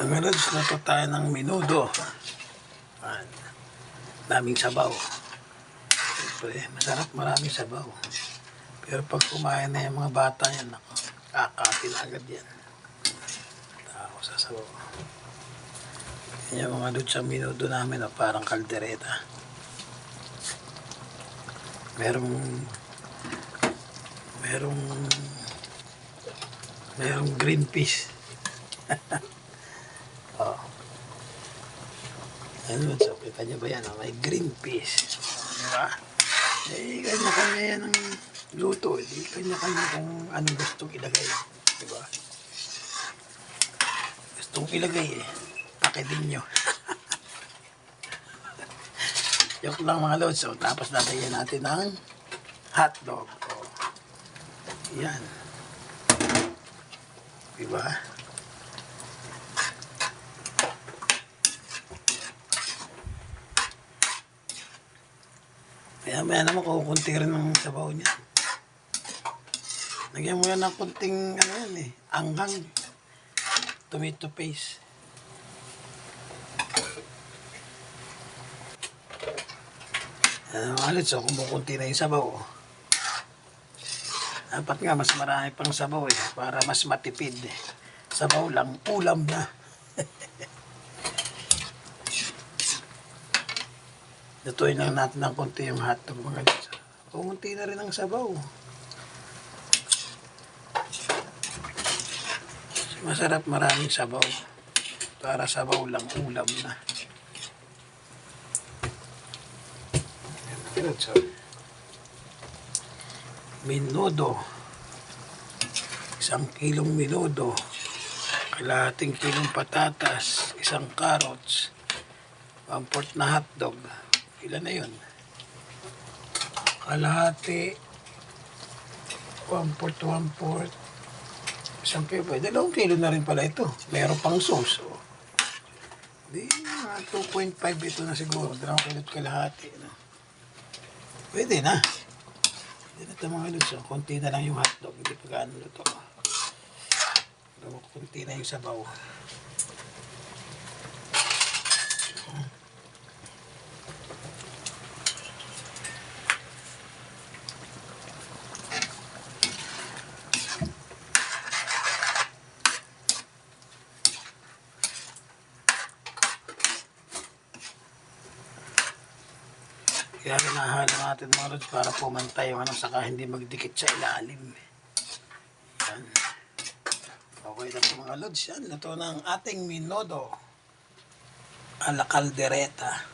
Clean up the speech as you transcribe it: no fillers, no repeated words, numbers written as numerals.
Mga lods, luto tayo ng menudo. Ayan. Daming sabaw. Siyempre, masarap, maraming sabaw. Pero pag kumain na yung mga bata yan, ako, kakatin agad yan. Ako sa sabaw. Yan yung mga lods ang menudo namin, parang kaldereta. Merong green peas. Oh. Ano, so, kita nyo ba yan? Oh? May green peas. Diba? Eh, kanya-kanya yan ang luto. Eh, kanya-kanya kung anong gustong ilagay. Diba? Gustong ilagay eh. Pakitin nyo. Joke lang mga lods. So, tapos lagayan natin ng hotdog. Oh. Yan. Diba? Maya naman kukunti rin ng sabaw niya. Nagyan mo yan ng kunting ano yan eh, anghang. Tomato paste. Alit, so kumukunti na yung sabaw. Dapat nga mas marami pang sabaw eh, para mas matipid eh. Sabaw lang, ulam na. Lutuin lang natin ng konti yung hotdog mga lods. Kumunti na rin ang sabaw. Masarap, maraming sabaw. Para sabaw lang, ulam na. Menudo. 1 kilong menudo. Kalahating kilong patatas. 1 carrots. 1/4 na hotdog. Ilan na yun? Kalahati. 1/4. 1 kilo. 2 kilo na rin pala ito. Meron pang sauce. Oh. Di, 2.5 ito na siguro. 2 kilo kalahati. No? Pwede na. Pwede na ito mga lods. Kunti na lang yung hotdog. Hindi pa gaano ito. Kunti na yung sabaw. Kaya hinahala natin mga lods para pumantay yung saka hindi magdikit sa ilalim. Yan. Okay na ito mga lods. Yan. Ito na ang ating menudo a la caldereta.